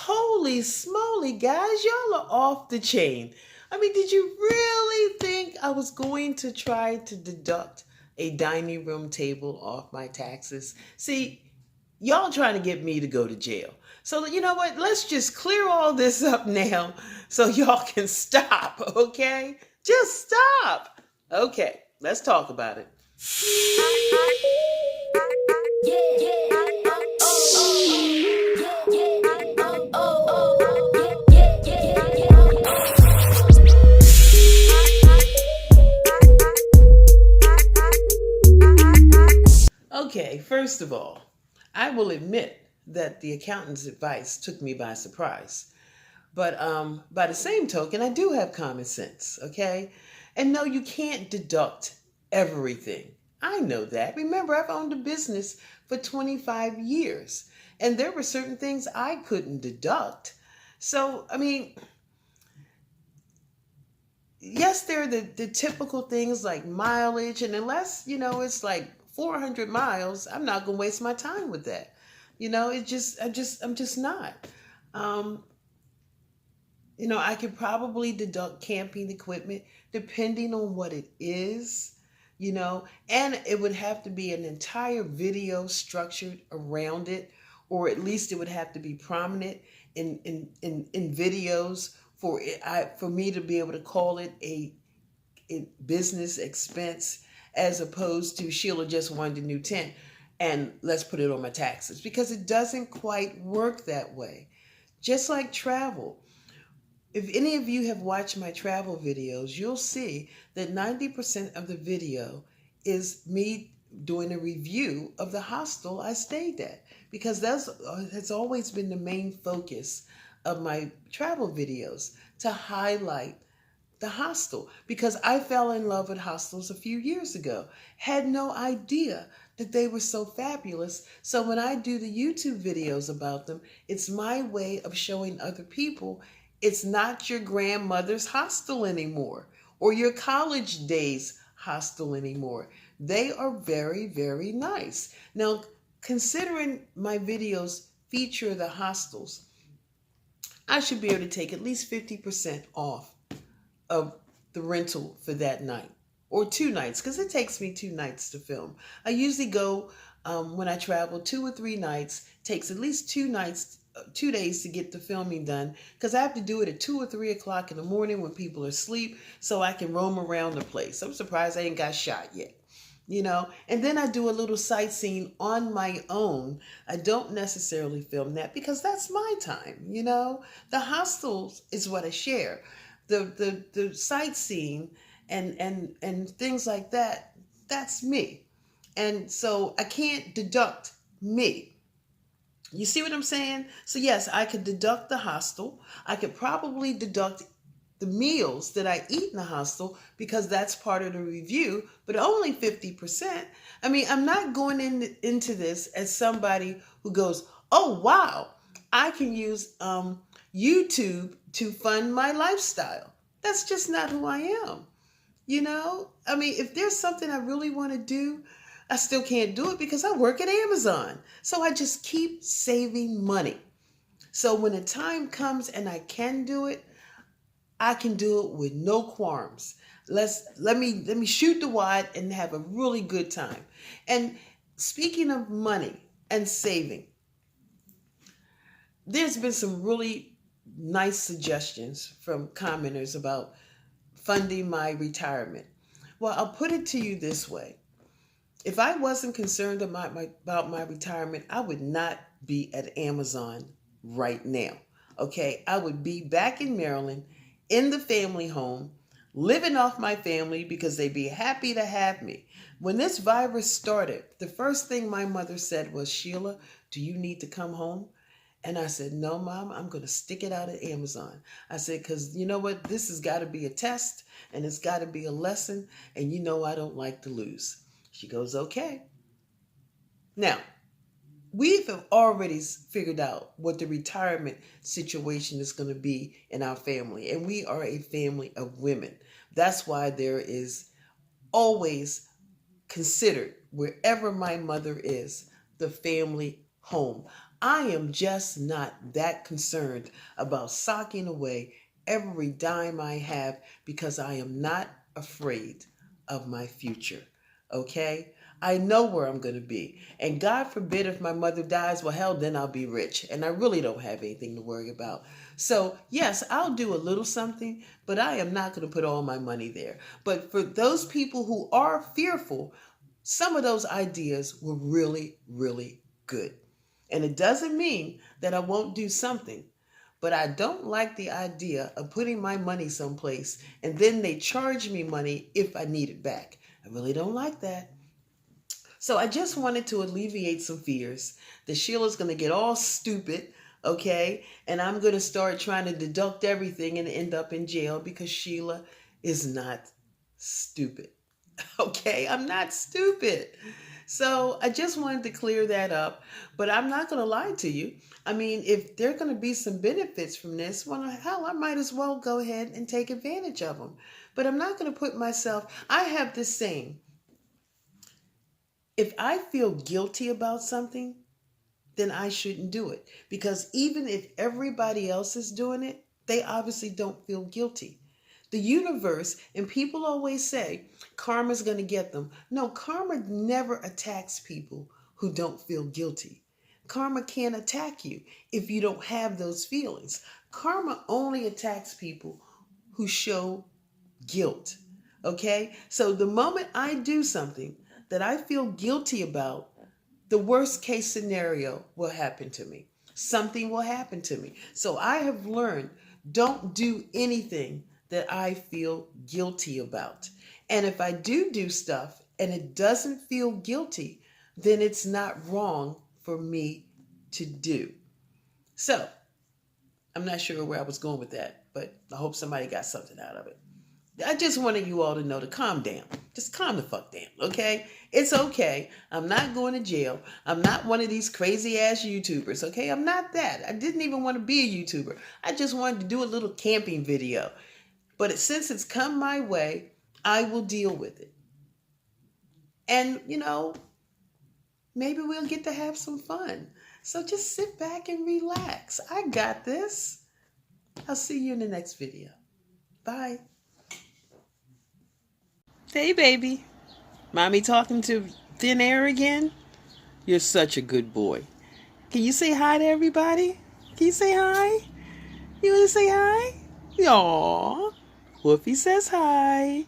Holy smoly, guys, y'all are off the chain. I mean, did you really think I was going to try to deduct a dining room table off my taxes? See, y'all trying to get me to go to jail. So, you know what? Let's just clear all this up now so y'all can stop, okay? Just stop. Okay, let's talk about it. Okay, first of all, I will admit that the accountant's advice took me by surprise. But by the same token, I do have common sense, okay? And no, you can't deduct everything. I know that. Remember, I've owned a business for 25 years, and there were certain things I couldn't deduct. So, I mean, yes, there are the typical things like mileage, and unless, it's like 400 miles, I'm not going to waste my time with that. I'm just not. Um, I could probably deduct camping equipment depending on what it is, and it would have to be an entire video structured around it, or at least it would have to be prominent in videos for me to be able to call it a business expense as opposed to Sheila just wanted a new tent and let's put it on my taxes, because it doesn't quite work that way. Just like travel. If any of you have watched my travel videos, you'll see that 90% of the video is me doing a review of the hostel I stayed at, because that's always been the main focus of my travel videos, to highlight the hostel, because I fell in love with hostels a few years ago. Had no idea that they were so fabulous. So when I do the YouTube videos about them, it's my way of showing other people it's not your grandmother's hostel anymore or your college days hostel anymore. They are very, very nice. Now, considering my videos feature the hostels, I should be able to take at least 50% off of the rental for that night or 2 nights, because it takes me 2 nights to film. I usually go when I travel 2 or 3 nights. Takes at least 2 nights, 2 days to get the filming done, because I have to do it at 2 or 3 o'clock in the morning when people are asleep, so I can roam around the place. I'm surprised I ain't got shot yet. And then I do a little sightseeing on my own. I don't necessarily film that because that's my time. The hostels is what I share. The sightseeing and things like that, that's me. And so I can't deduct me. You see what I'm saying? So yes, I could deduct the hostel. I could probably deduct the meals that I eat in the hostel, because that's part of the review, but only 50%. I mean, I'm not going into this as somebody who goes, oh, wow, I can use YouTube to fund my lifestyle. That's just not who I am. I mean, if there's something I really want to do, I still can't do it because I work at Amazon. So I just keep saving money. So when the time comes and I can do it, I can do it with no qualms. Let me shoot the wad and have a really good time. And speaking of money and saving, there's been some really nice suggestions from commenters about funding my retirement. Well, I'll put it to you this way. If I wasn't concerned about my retirement, I would not be at Amazon right now. Okay, I would be back in Maryland in the family home, living off my family because they'd be happy to have me. When this virus started, the first thing my mother said was, Sheila, do you need to come home? And I said, no, Mom, I'm going to stick it out at Amazon. I said, because you know what? This has got to be a test and it's got to be a lesson. And I don't like to lose. She goes, okay. Now, we've already figured out what the retirement situation is going to be in our family. And we are a family of women. That's why there is always considered, wherever my mother is, the family home. I am just not that concerned about socking away every dime I have because I am not afraid of my future. Okay? I know where I'm going to be. And God forbid if my mother dies, well, hell, then I'll be rich. And I really don't have anything to worry about. So, yes, I'll do a little something, but I am not going to put all my money there. But for those people who are fearful, some of those ideas were really, really good. And it doesn't mean that I won't do something, but I don't like the idea of putting my money someplace and then they charge me money if I need it back. I really don't like that. So I just wanted to alleviate some fears that Sheila's going to get all stupid, okay? And I'm going to start trying to deduct everything and end up in jail because Sheila is not stupid. Okay, I'm not stupid. So I just wanted to clear that up, but I'm not going to lie to you. I mean, if there are going to be some benefits from this, well, hell, I might as well go ahead and take advantage of them. But I'm not going to put myself, I have this saying, if I feel guilty about something, then I shouldn't do it. Because even if everybody else is doing it, they obviously don't feel guilty. The universe, and people always say, karma's going to get them. No, karma never attacks people who don't feel guilty. Karma can't attack you if you don't have those feelings. Karma only attacks people who show guilt. Okay? So the moment I do something that I feel guilty about, the worst case scenario will happen to me. Something will happen to me. So I have learned, don't do anything that I feel guilty about. And if I do stuff and it doesn't feel guilty, then it's not wrong for me to do. So I'm not sure where I was going with that, but I hope somebody got something out of it. I just wanted you all to know to calm down. Just calm the fuck down, okay? It's okay. I'm not going to jail. I'm not one of these crazy ass YouTubers, okay? I'm not that. I didn't even want to be a YouTuber. I just wanted to do a little camping video. But since it's come my way, I will deal with it. And, maybe we'll get to have some fun. So just sit back and relax. I got this. I'll see you in the next video. Bye. Hey, baby. Mommy talking to thin air again? You're such a good boy. Can you say hi to everybody? Can you say hi? You want to say hi? Aww. Woofy says hi.